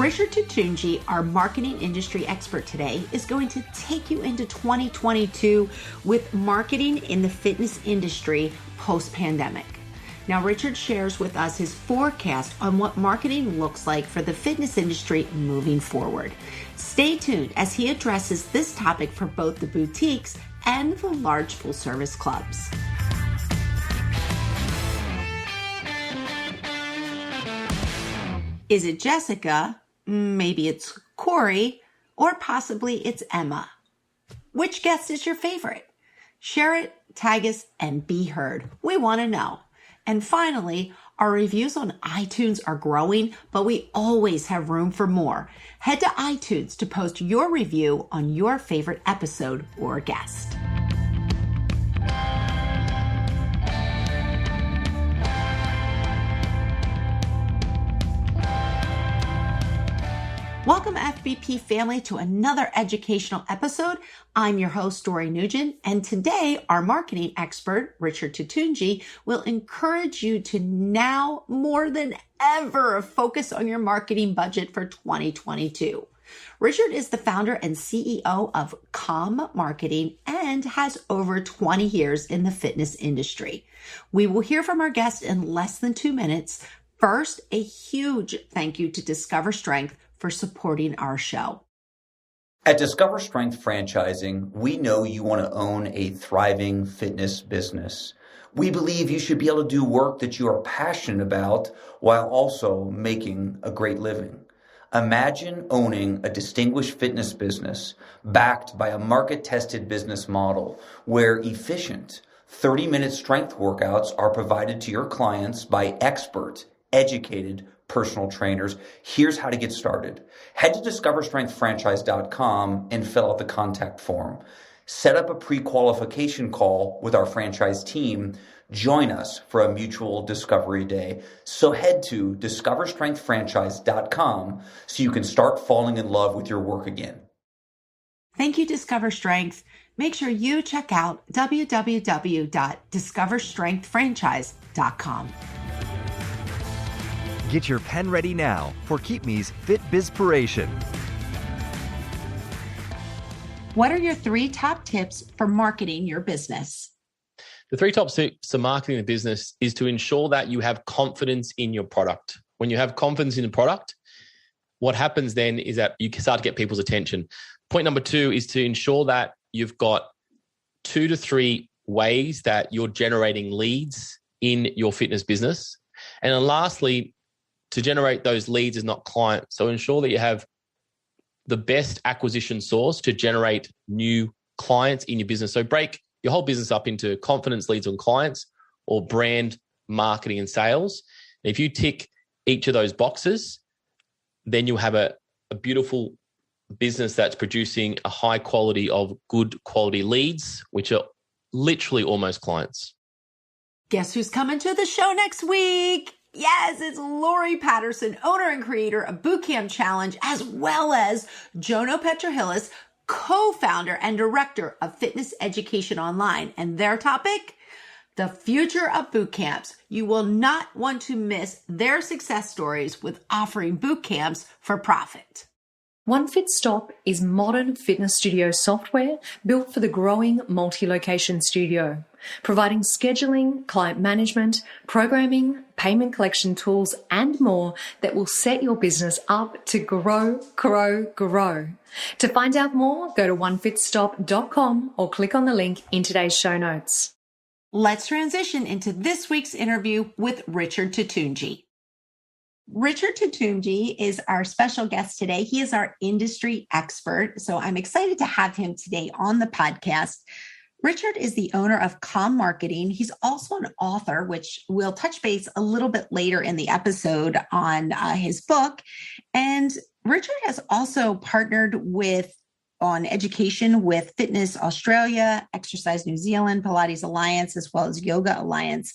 Richard Toutounji, our marketing industry expert today, is going to take you into 2022 with marketing in the fitness industry post-pandemic. Now, Richard shares with us his forecast on what marketing looks like for the fitness industry moving forward. Stay tuned as he addresses this topic for both the boutiques and the large full-service clubs. Is it Jessica? Maybe it's Corey, or possibly it's Emma. Which guest is your favorite? Share it, tag us, and be heard. We want to know. And finally, our reviews on iTunes are growing, but we always have room for more. Head to iTunes to post your review on your favorite episode or guest. Welcome, FBP family, to another educational episode. I'm your host, Dory Nugent, and today our marketing expert, Richard Toutounji, will encourage you to now more than ever focus on your marketing budget for 2022. Richard is the founder and CEO of Calm Marketing and has over 20 years in the fitness industry. We will hear from our guest in less than 2 minutes. First, a huge thank you to Discover Strength for supporting our show. At Discover Strength Franchising, we know you want to own a thriving fitness business. We believe you should be able to do work that you are passionate about while also making a great living. Imagine owning a distinguished fitness business backed by a market-tested business model where efficient 30-minute strength workouts are provided to your clients by expert, educated personal trainers. Here's how to get started. Head to discoverstrengthfranchise.com and fill out the contact form. Set up a pre-qualification call with our franchise team. Join us for a mutual discovery day. So head to discoverstrengthfranchise.com so you can start falling in love with your work again. Thank you, Discover Strength. Make sure you check out www.discoverstrengthfranchise.com. Get your pen ready now for Keep Me's Fit Bizpiration. What are your 3 top tips for marketing your business? The 3 top tips to marketing a business is to ensure that you have confidence in your product. When you have confidence in the product, what happens then is that you can start to get people's attention. Point number 2 is to ensure that you've got 2 to 3 ways that you're generating leads in your fitness business. And then lastly, to generate those leads is not clients. So ensure that you have the best acquisition source to generate new clients in your business. So break your whole business up into confidence, leads, and clients, or brand, marketing, and sales. And if you tick each of those boxes, then you'll have a beautiful business that's producing a high quality of good quality leads, which are literally almost clients. Guess who's coming to the show next week? Yes, it's Lori Patterson, owner and creator of Bootcamp Challenge, as well as Jono Petrohilis, co-founder and director of Fitness Education Online. And their topic, the future of boot camps. You will not want to miss their success stories with offering boot camps for profit. OneFitStop is modern fitness studio software built for the growing multi-location studio, providing scheduling, client management, programming, payment collection tools, and more that will set your business up to grow. To find out more, go to onefitstop.com or click on the link in today's show notes. Let's transition into this week's interview with Richard Toutounji. Richard Toutounji is our special guest today. He is our industry expert, so I'm excited to have him today on the podcast. Richard is the owner of Calm Marketing. He's also an author, which we'll touch base a little bit later in the episode on his book. And Richard has also partnered on education with Fitness Australia, Exercise New Zealand, Pilates Alliance, as well as Yoga Alliance.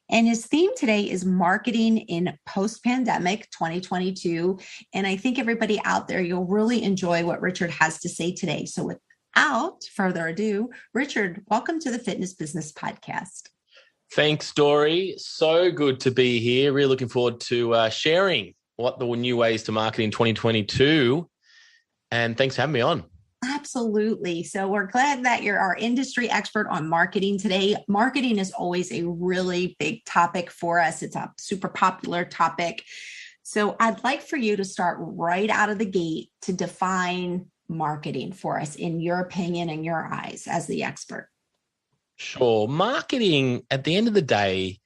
And his theme today is marketing in post-pandemic 2022. And I think everybody out there, you'll really enjoy what Richard has to say today. So without further ado, Richard, welcome to the Fitness Business Podcast. Thanks, Dory. So good to be here. Really looking forward to sharing what the new ways to market in 2022. And thanks for having me on. Absolutely. So we're glad that you're our industry expert on marketing today. Marketing is always a really big topic for us. It's a super popular topic. So I'd like for you to start right out of the gate to define marketing for us in your opinion and your eyes as the expert. Sure. Marketing, at the end of the day,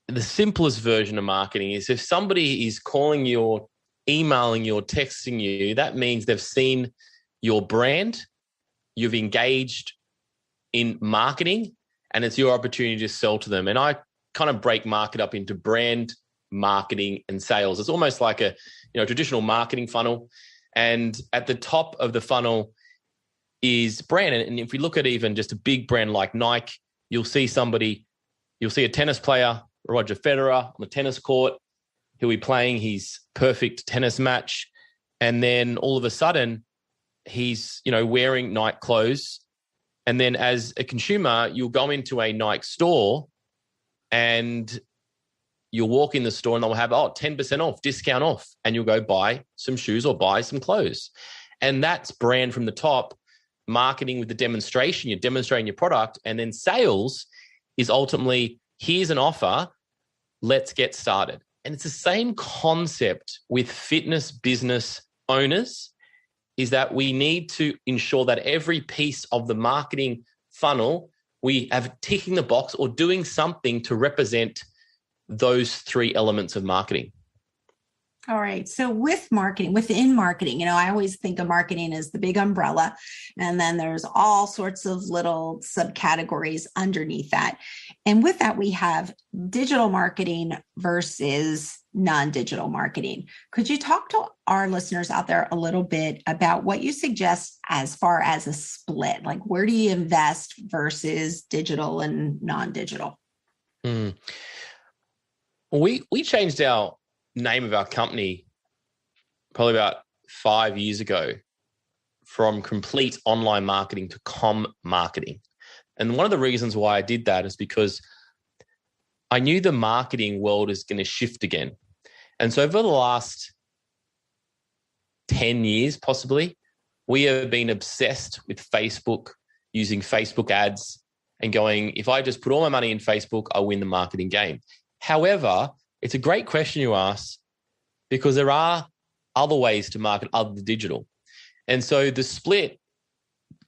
the simplest version of marketing is if somebody is calling you or emailing you or texting you, that means they've seen your brand, you've engaged in marketing, and it's your opportunity to sell to them. And I kind of break market up into brand, marketing, and sales. It's almost like a traditional marketing funnel. And at the top of the funnel is brand. And if we look at even just a big brand like Nike, you'll see a tennis player, Roger Federer, on the tennis court. He'll be playing his perfect tennis match. And then all of a sudden, he's wearing Nike clothes. And then as a consumer, you'll go into a Nike store and you'll walk in the store and they'll have 10% off, discount off, and you'll go buy some shoes or buy some clothes. And that's brand from the top, marketing with the demonstration. You're demonstrating your product. And then sales is ultimately, here's an offer, let's get started. And it's the same concept with fitness business owners, is that we need to ensure that every piece of the marketing funnel, we have ticking the box or doing something to represent those three elements of marketing. All right. So within marketing, I always think of marketing as the big umbrella, and then there's all sorts of little subcategories underneath that. And with that, we have digital marketing versus non-digital marketing. Could you talk to our listeners out there a little bit about what you suggest as far as a split? Like, where do you invest versus digital and non-digital? We changed our name of our company probably about 5 years ago from complete online marketing to comm marketing. And one of the reasons why I did that is because I knew the marketing world is going to shift again. And so over the last 10 years, possibly, we have been obsessed with Facebook, using Facebook ads and going, if I just put all my money in Facebook, I'll win the marketing game. However, it's a great question you ask, because there are other ways to market other than digital. And so the split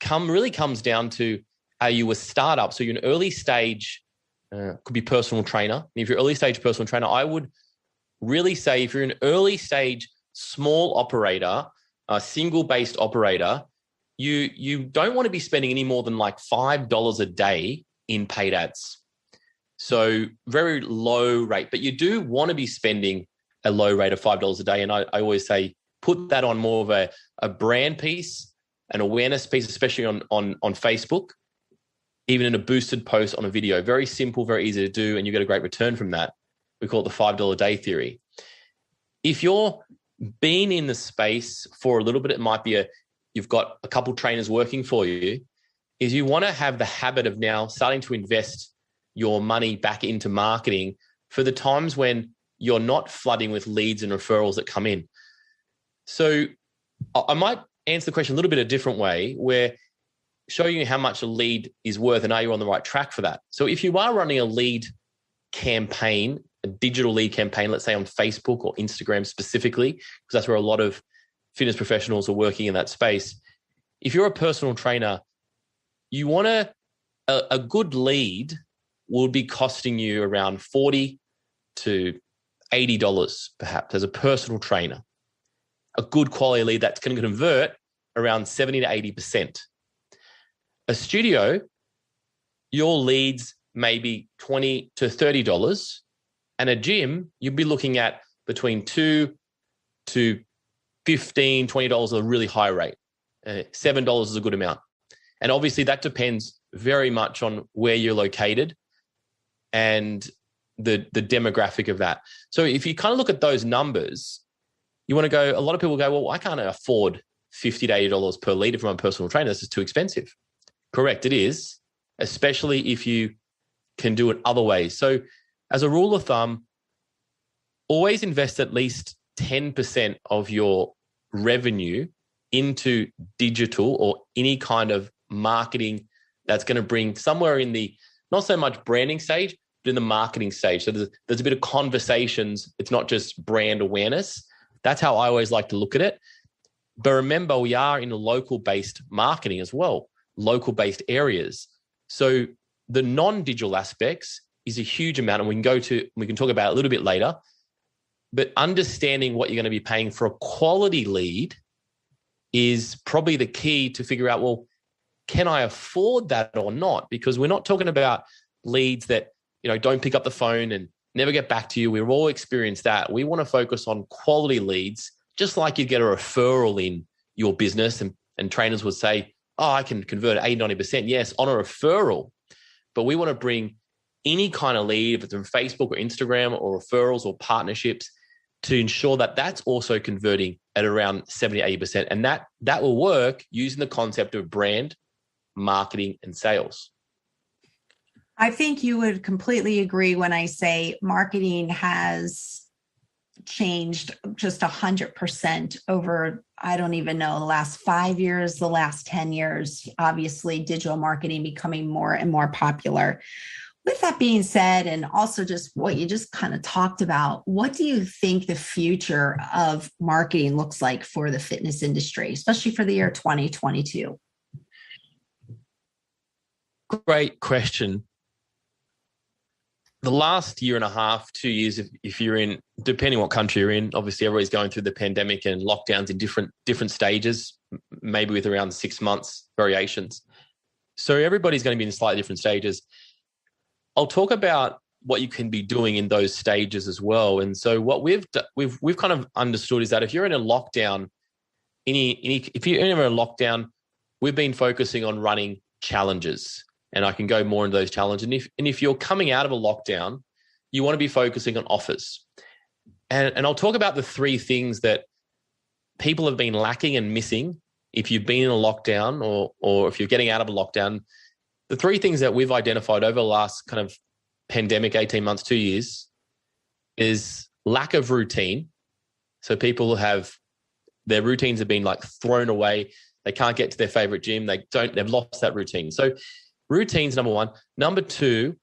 really comes down to, are you a startup? So you're an early stage, could be personal trainer. And if you're an early stage personal trainer, I would really say if you're an early stage small operator, a single-based operator, you don't want to be spending any more than like $5 a day in paid ads. So very low rate, but you do want to be spending a low rate of $5 a day. And I always say, put that on more of a brand piece, an awareness piece, especially on Facebook, even in a boosted post on a video. Very simple, very easy to do, and you get a great return from that. We call it the $5 a day theory. If you're been in the space for a little bit, it might be you've got a couple trainers working for you, is you want to have the habit of now starting to invest your money back into marketing for the times when you're not flooding with leads and referrals that come in. So I might answer the question a little bit a different way, where showing you how much a lead is worth and are you on the right track for that. So if you are running a lead campaign, a digital lead campaign, let's say on Facebook or Instagram specifically, because that's where a lot of fitness professionals are working in that space. If you're a personal trainer, you want a good lead will be costing you around $40 to $80 perhaps as a personal trainer. A good quality lead that's going to convert around 70 to 80%. A studio, your leads may be $20 to $30, and a gym, you'd be looking at between $2 to $15, $20 a really high rate. $7 is a good amount. And obviously that depends very much on where you're located and the demographic of that. So if you kind of look at those numbers, you want to go, a lot of people go, well, I can't afford $50 to $80 per lead from my personal trainer. This is too expensive. Correct, it is, especially if you can do it other ways. So as a rule of thumb, always invest at least 10% of your revenue into digital or any kind of marketing that's going to bring somewhere in the, not so much branding stage, but in the marketing stage. So there's a bit of conversations. It's not just brand awareness. That's how I always like to look at it. But remember, we are in a local-based marketing as well, local-based areas. So the non-digital aspects is a huge amount, and we can talk about it a little bit later. But understanding what you're going to be paying for a quality lead is probably the key to figure out, well, can I afford that or not? Because we're not talking about leads that, don't pick up the phone and never get back to you. We've all experienced that. We want to focus on quality leads, just like you get a referral in your business. And trainers would say, oh, I can convert 80-90%. Yes, on a referral. But we want to bring any kind of lead, if it's from Facebook or Instagram or referrals or partnerships, to ensure that that's also converting at around 70-80%. And that will work using the concept of brand, marketing, and sales. I think you would completely agree when I say marketing has changed just 100% over, I don't even know, the last 5 years, the last 10 years, obviously digital marketing becoming more and more popular. With that being said, and also just what you just kind of talked about, what do you think the future of marketing looks like for the fitness industry, especially for the year 2022? Great question. The last year and a half, 2 years, if you're in, depending what country you're in, obviously everybody's going through the pandemic and lockdowns in different stages, maybe with around 6 months variations. So everybody's going to be in slightly different stages. I'll talk about what you can be doing in those stages as well. And so what we've kind of understood is that if you're in a lockdown, if you're in a lockdown, we've been focusing on running challenges. And I can go more into those challenges. And if you're coming out of a lockdown, you want to be focusing on offers. And I'll talk about the three things that people have been lacking and missing if you've been in a lockdown or if you're getting out of a lockdown. The three things that we've identified over the last kind of pandemic, 18 months, 2 years, is lack of routine. So people their routines have been like thrown away. They can't get to their favorite gym. They've lost that routine. So routine's number one. Number two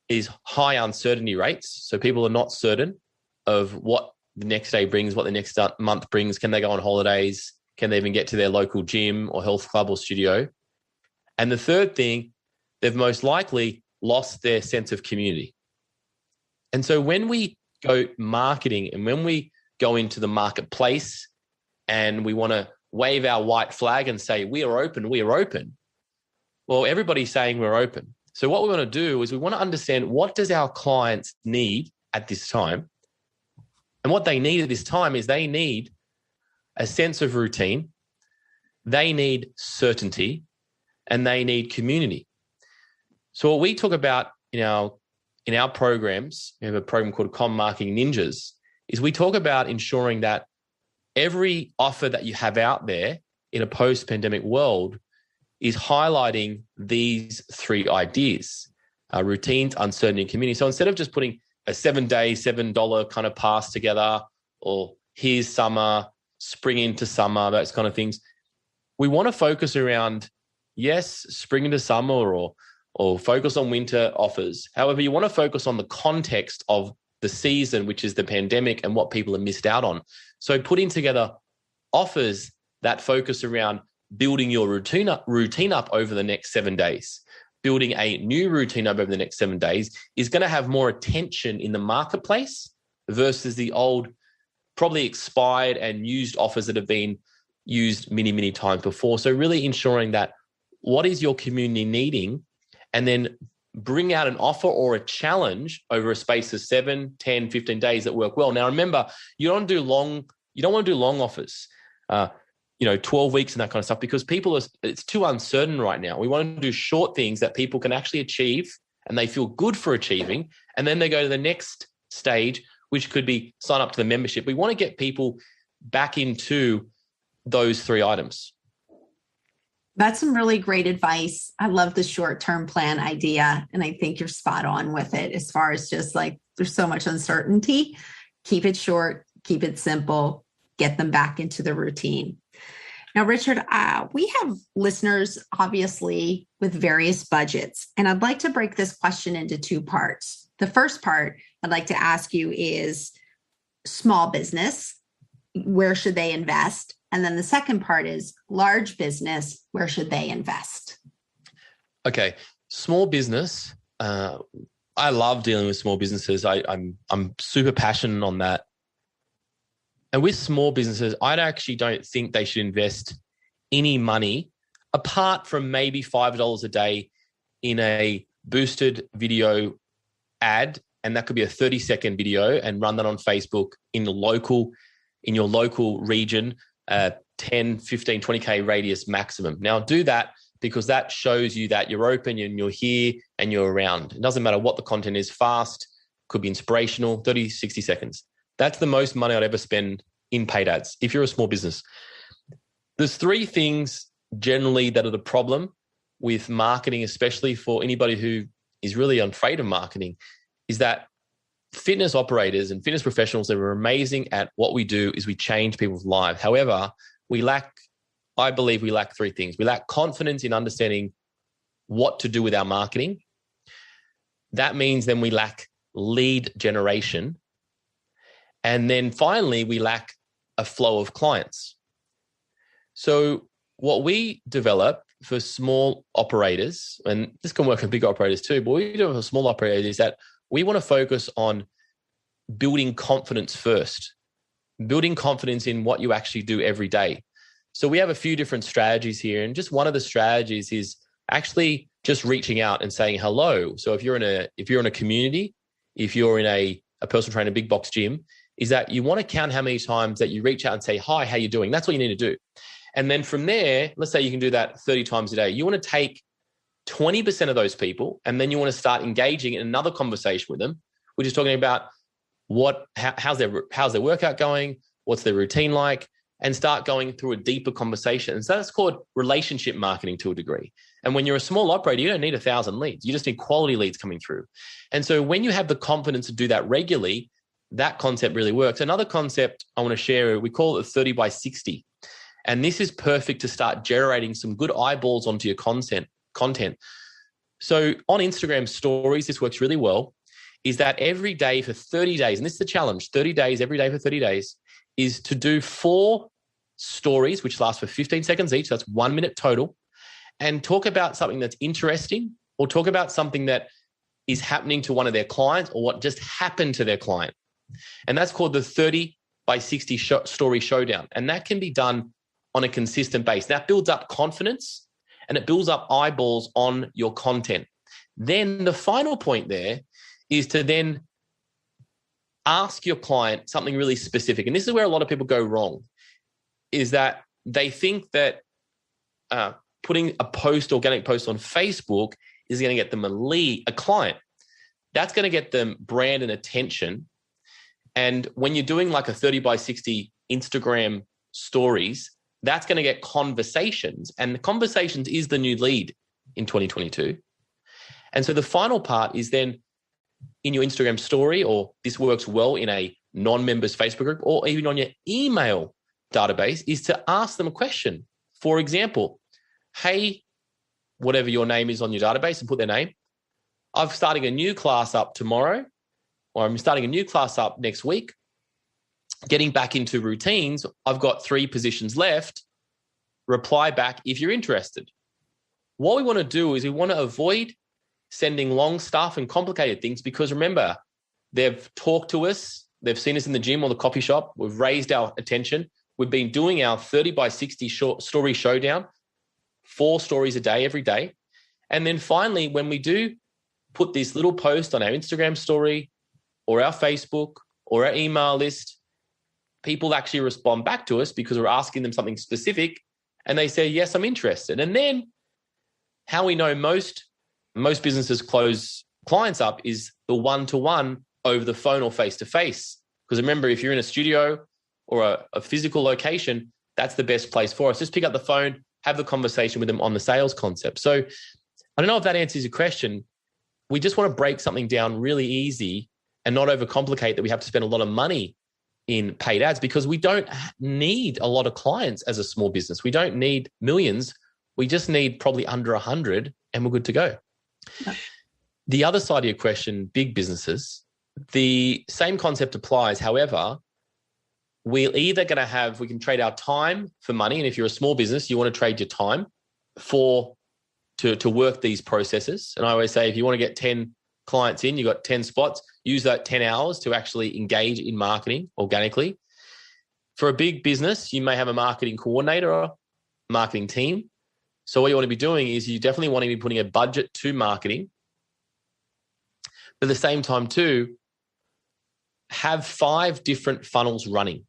is high uncertainty rates. So people are not certain of what the next day brings, what the next month brings. Can they go on holidays? Can they even get to their local gym or health club or studio? And the third thing, they've most likely lost their sense of community. And so when we go marketing and when we go into the marketplace and we want to wave our white flag and say, we are open, well, everybody's saying we're open. So what we want to do is we want to understand, what does our clients need at this time? And what they need at this time is they need a sense of routine, they need certainty, and they need community. So what we talk about in our programs, we have a program called Marketing Ninjas, is we talk about ensuring that every offer that you have out there in a post-pandemic world is highlighting these three ideas, routines, uncertainty, and community. So instead of just putting a 7-day, $7 kind of pass together, or here's summer, spring into summer, those kind of things, we want to focus around, yes, spring into summer or focus on winter offers. However, you want to focus on the context of the season, which is the pandemic and what people have missed out on. So putting together offers that focus around building your routine up over the next 7 days, building a new routine up over the next 7 days is going to have more attention in the marketplace versus the old, probably expired and used offers that have been used many, many times before. So really ensuring that what is your community needing, and then bring out an offer or a challenge over a space of 7, 10, 15 days that work well. Now, remember, you don't want to do long offers, 12 weeks and that kind of stuff, because it's too uncertain right now. We want to do short things that people can actually achieve and they feel good for achieving. And then they go to the next stage, which could be sign up to the membership. We want to get people back into those three items. That's some really great advice. I love the short-term plan idea. And I think you're spot on with it as far as just like, there's so much uncertainty. Keep it short, keep it simple, get them back into the routine. Now, Richard, we have listeners, obviously, with various budgets, and I'd like to break this question into two parts. The first part I'd like to ask you is small business, where should they invest? And then the second part is large business, where should they invest? Okay, small business. I love dealing with small businesses. I'm super passionate on that. And with small businesses, I actually don't think they should invest any money apart from maybe $5 a day in a boosted video ad. And that could be a 30-second video and run that on Facebook in your local region, 10, 15, 20K radius maximum. Now do that because that shows you that you're open and you're here and you're around. It doesn't matter what the content is, fast, could be inspirational, 30, 60 seconds. That's the most money I'd ever spend in paid ads if you're a small business. There's three things generally that are the problem with marketing, especially for anybody who is really afraid of marketing, is that fitness operators and fitness professionals that are amazing at what we do is we change people's lives. However, I believe we lack three things. We lack confidence in understanding what to do with our marketing. That means then we lack lead generation. And then finally, we lack a flow of clients. So what we develop for small operators, and this can work for big operators too, but what we do for small operators is that we want to focus on building confidence first, building confidence in what you actually do every day. So we have a few different strategies here. And just one of the strategies is actually just reaching out and saying hello. So if you're in a community, if you're in a personal trainer, big box gym, is that you want to count how many times that you reach out and say, hi, how you doing? That's what you need to do. And then from there, let's say you can do that 30 times a day. You want to take 20% of those people, and then you want to start engaging in another conversation with them, which is talking about how's their workout going, what's their routine like, and start going through a deeper conversation. And so that's called relationship marketing to a degree. And when you're a small operator, you don't need 1,000 leads. You just need quality leads coming through. And so when you have the confidence to do that regularly, that concept really works. Another concept I want to share, we call it 30 by 60. And this is perfect to start generating some good eyeballs onto your content. So on Instagram stories, this works really well, is that every day for 30 days, and this is the challenge, 30 days, every day for 30 days, is to do 4 stories, which last for 15 seconds each. That's 1 minute total, and talk about something that's interesting or talk about something that is happening to one of their clients or what just happened to their client. And that's called the 30 by 60 story showdown. And that can be done on a consistent base. That builds up confidence and it builds up eyeballs on your content. Then the final point there is to then ask your client something really specific. And this is where a lot of people go wrong, is that they think that putting a organic post on Facebook is going to get them a client. That's going to get them brand and attention. And when you're doing like a 30 by 60 Instagram stories, that's going to get conversations. And the conversations is the new lead in 2022. And so the final part is then in your Instagram story, or this works well in a non-members Facebook group, or even on your email database, is to ask them a question. For example, hey, whatever your name is on your database, and put their name. I'm starting a new class up tomorrow, or I'm starting a new class up next week. Getting back into routines, I've got 3 positions left. Reply back if you're interested. What we want to do is we want to avoid sending long stuff and complicated things, because remember, they've talked to us, they've seen us in the gym or the coffee shop, we've raised our attention, we've been doing our 30 by 60 short story showdown, 4 stories a day, every day. And then finally, when we do put this little post on our Instagram story or our Facebook or our email list, people actually respond back to us because we're asking them something specific and they say, yes, I'm interested. And then how we know most businesses close clients up is the one-to-one over the phone or face-to-face. Because remember, if you're in a studio or a physical location, that's the best place for us. Just pick up the phone, have the conversation with them on the sales concept. So I don't know if that answers your question. We just want to break something down really easy and not overcomplicate that we have to spend a lot of money in paid ads, because we don't need a lot of clients as a small business. We don't need millions. We just need probably under 100 and we're good to go. Yeah. The other side of your question, big businesses, the same concept applies. However, we're either going to have, we can trade our time for money. And if you're a small business, you want to trade your time to work these processes. And I always say, if you want to get 10 clients in, you've got 10 spots, use that 10 hours to actually engage in marketing organically. For a big business, you may have a marketing coordinator or marketing team. So what you want to be doing is you definitely want to be putting a budget to marketing. But at the same time too, have 5 different funnels running.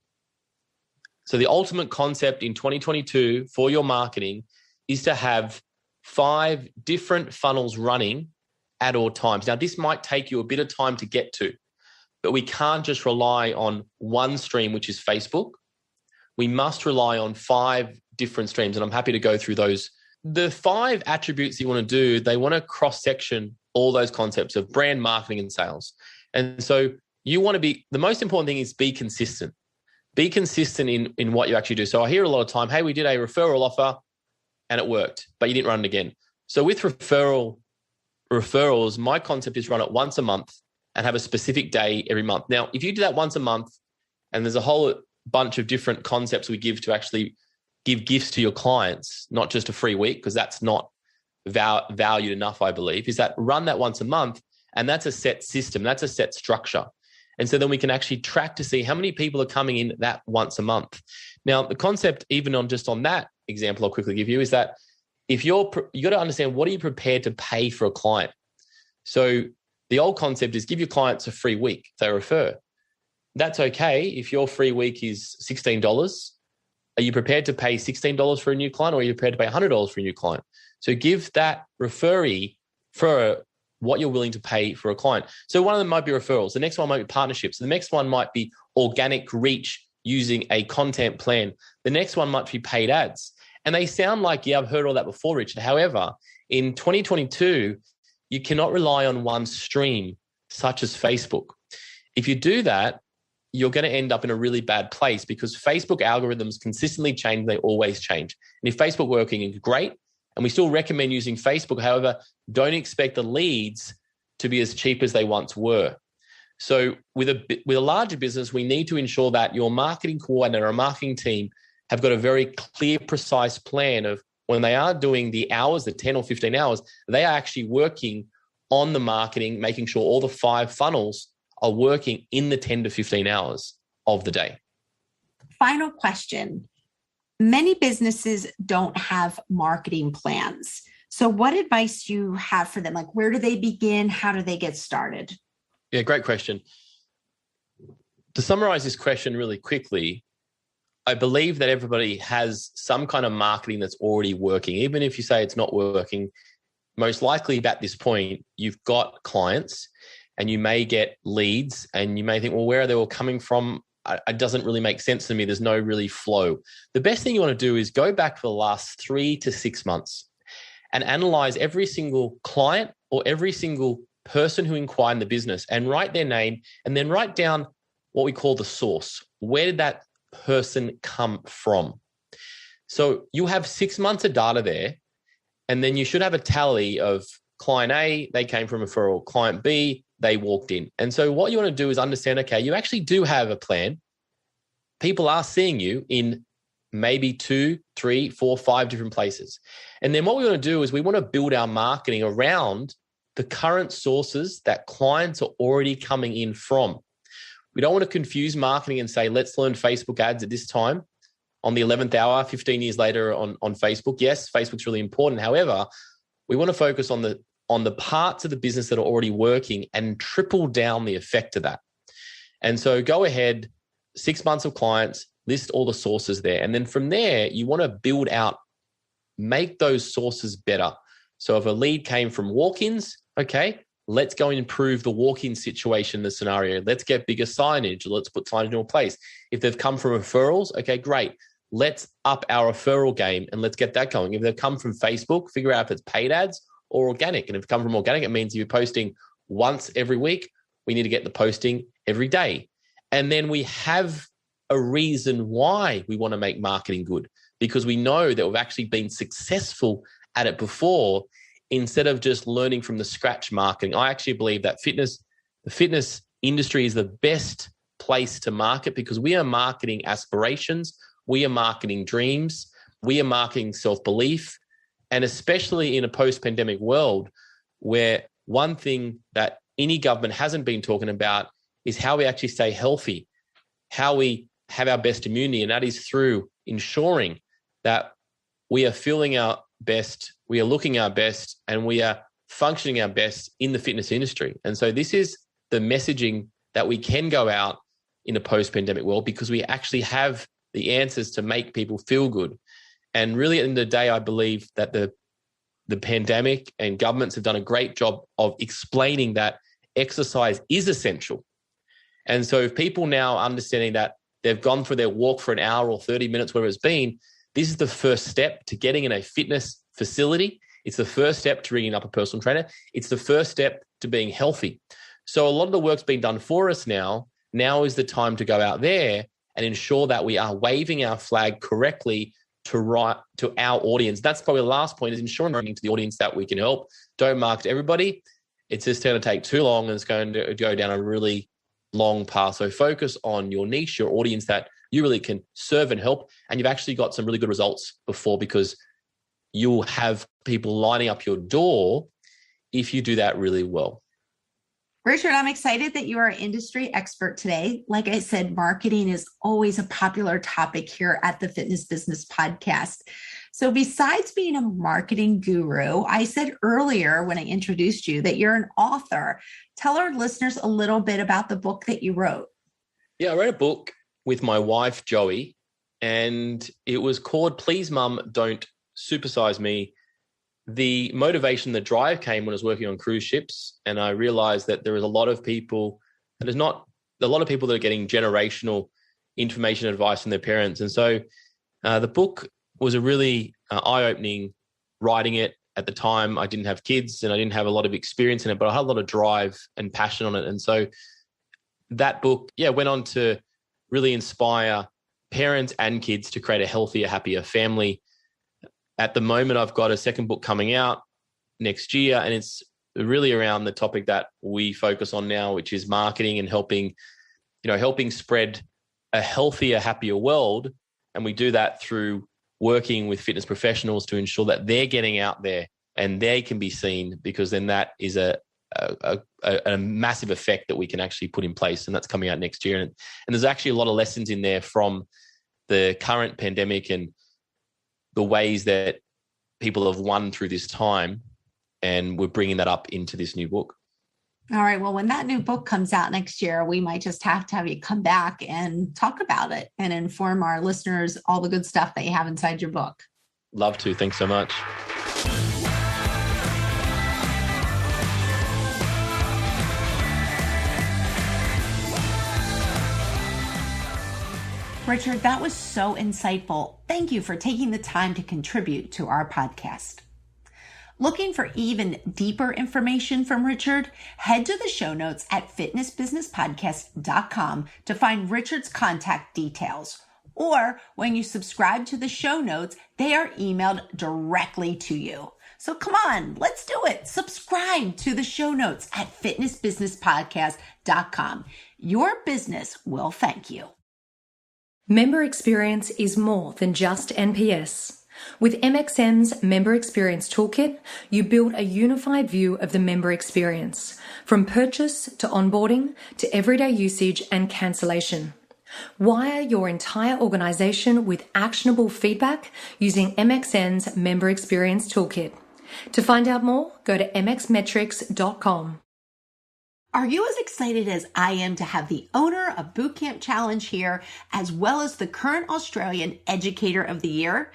So the ultimate concept in 2022 for your marketing is to have 5 different funnels running at all times. Now, this might take you a bit of time to get to, but we can't just rely on one stream, which is Facebook. We must rely on 5 different streams, and I'm happy to go through those. The 5 attributes you want to do, they want to cross-section all those concepts of brand, marketing, and sales. And so you want to be, the most important thing is be consistent. Be consistent in what you actually do. So I hear a lot of time, hey, we did a referral offer and it worked, but you didn't run it again. So with referrals, my concept is run it once a month and have a specific day every month. Now, if you do that once a month, and there's a whole bunch of different concepts we give to actually give gifts to your clients, not just a free week, because that's not valued enough, I believe, is that run that once a month, and that's a set system, that's a set structure. And so then we can actually track to see how many people are coming in that once a month. Now, the concept, even on that example I'll quickly give you, is that if you got to understand, what are you prepared to pay for a client? So the old concept is give your clients a free week if they refer. That's okay. If your free week is $16, are you prepared to pay $16 for a new client, or are you prepared to pay $100 for a new client? So give that referee for what you're willing to pay for a client. So one of them might be referrals. The next one might be partnerships. The next one might be organic reach using a content plan. The next one might be paid ads. And they sound like, yeah, I've heard all that before, Richard. However, in 2022, you cannot rely on one stream such as Facebook. If you do that, you're going to end up in a really bad place, because Facebook algorithms consistently change. They always change. And if Facebook working is great, and we still recommend using Facebook, however, don't expect the leads to be as cheap as they once were. So with a larger business, we need to ensure that your marketing coordinator or marketing team have got a very clear, precise plan of when they are doing the hours, the 10 or 15 hours, they are actually working on the marketing, making sure all the 5 funnels are working in the 10 to 15 hours of the day. Final question. Many businesses don't have marketing plans. So what advice do you have for them? Like, where do they begin? How do they get started? Yeah, great question. To summarize this question really quickly, I believe that everybody has some kind of marketing that's already working. Even if you say it's not working, most likely at this point, you've got clients and you may get leads, and you may think, well, where are they all coming from? It doesn't really make sense to me. There's no really flow. The best thing you want to do is go back for the last 3 to 6 months and analyze every single client or every single person who inquired in the business, and write their name, and then write down what we call the source. Where did that person come from? So you have 6 months of data there, and then you should have a tally of client A, they came from a referral, client B, they walked in. And so what you want to do is understand, okay, you actually do have a plan. People are seeing you in maybe 2, 3, 4, 5 different places. And then what we want to do is we want to build our marketing around the current sources that clients are already coming in from. We don't want to confuse marketing and say, let's learn Facebook ads at this time on the 11th hour, 15 years later on Facebook. Yes, Facebook's really important. However, we want to focus on the parts of the business that are already working and triple down the effect of that. And so go ahead, 6 months of clients, list all the sources there. And then from there, you want to build out, make those sources better. So if a lead came from walk-ins, okay, let's go and improve the walk-in situation, the scenario. Let's get bigger signage. Let's put signage in place. If they've come from referrals, okay, great. Let's up our referral game and let's get that going. If they've come from Facebook, figure out if it's paid ads or organic. And if it come from organic, it means you're posting once every week, we need to get the posting every day. And then we have a reason why we want to make marketing good, because we know that we've actually been successful at it before, instead of just learning from the scratch marketing. I actually believe that the fitness industry is the best place to market, because we are marketing aspirations, we are marketing dreams, we are marketing self-belief. And especially in a post-pandemic world, where one thing that any government hasn't been talking about is how we actually stay healthy, how we have our best immunity, and that is through ensuring that we are feeling our best, we are looking our best, and we are functioning our best in the fitness industry. And so this is the messaging that we can go out in a post-pandemic world, because we actually have the answers to make people feel good. And really, at the end of the day, I believe that the pandemic and governments have done a great job of explaining that exercise is essential. And so if people now understanding that they've gone for their walk for an hour or 30 minutes, whatever it's been, this is the first step to getting in a fitness facility. It's the first step to ringing up a personal trainer. It's the first step to being healthy. So a lot of the work's been done for us now. Now is the time to go out there and ensure that we are waving our flag correctly to our audience. That's probably the last point, is ensuring to the audience that we can help. Don't market to everybody. It's just going to take too long, and it's going to go down a really long path. So focus on your niche, your audience that you really can serve and help. And you've actually got some really good results before, because you'll have people lining up your door if you do that really well. Richard, I'm excited that you are an industry expert today. Like I said, marketing is always a popular topic here at the Fitness Business Podcast. So besides being a marketing guru, I said earlier when I introduced you that you're an author. Tell our listeners a little bit about the book that you wrote. Yeah, I wrote a book with my wife, Joey, and it was called Please Mum, Don't Supersize Me. The motivation, the drive came when I was working on cruise ships, and I realized that there is a lot of people, and there's not a lot of people that are getting generational information advice from their parents. And so the book was a really eye-opening writing it. At the time, I didn't have kids and I didn't have a lot of experience in it, but I had a lot of drive and passion on it. And so that book, went on to really inspire parents and kids to create a healthier, happier family. At the moment, I've got a second book coming out next year, and it's really around the topic that we focus on now, which is marketing and helping spread a healthier, happier world. And we do that through working with fitness professionals to ensure that they're getting out there and they can be seen, because then that is a massive effect that we can actually put in place. And that's coming out next year. And there's actually a lot of lessons in there from the current pandemic and the ways that people have won through this time. And we're bringing that up into this new book. All right. Well, when that new book comes out next year, we might just have to have you come back and talk about it and inform our listeners all the good stuff that you have inside your book. Love to. Thanks so much. Richard, that was so insightful. Thank you for taking the time to contribute to our podcast. Looking for even deeper information from Richard? Head to the show notes at fitnessbusinesspodcast.com to find Richard's contact details. Or when you subscribe to the show notes, they are emailed directly to you. So come on, let's do it. Subscribe to the show notes at fitnessbusinesspodcast.com. Your business will thank you. Member experience is more than just NPS. With MXM's Member Experience Toolkit, you build a unified view of the member experience, from purchase to onboarding to everyday usage and cancellation. Wire your entire organization with actionable feedback using MXN's Member Experience Toolkit. To find out more, go to mxmetrics.com. Are you as excited as I am to have the owner of Bootcamp Challenge here, as well as the current Australian Educator of the Year?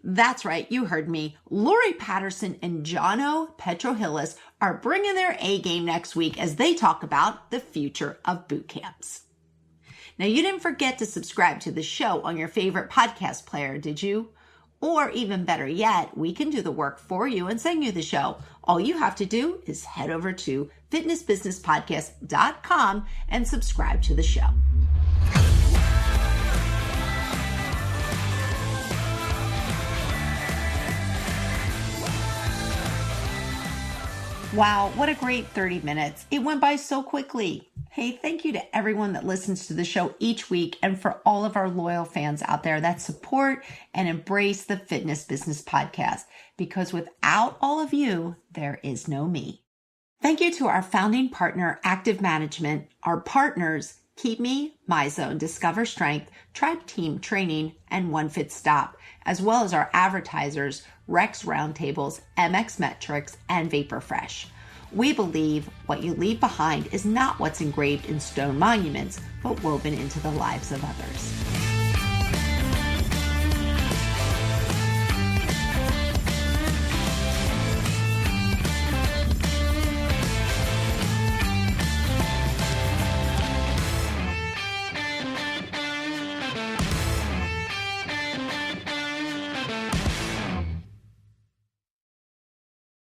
That's right, you heard me. Lori Patterson and Jono Petrohilis are bringing their A game next week as they talk about the future of boot camps. Now, you didn't forget to subscribe to the show on your favorite podcast player, did you? Or even better yet, we can do the work for you and send you the show. All you have to do is head over to fitnessbusinesspodcast.com and subscribe to the show. Wow, what a great 30 minutes. It went by so quickly. Hey, thank you to everyone that listens to the show each week and for all of our loyal fans out there that support and embrace the Fitness Business Podcast, because without all of you, there is no me. Thank you to our founding partner, Active Management, our partners, Keep Me, MyZone, Discover Strength, Tribe Team Training, and One Fit Stop, as well as our advertisers, Rex Roundtables, MX Metrics, and Vapor Fresh. We believe what you leave behind is not what's engraved in stone monuments, but woven into the lives of others.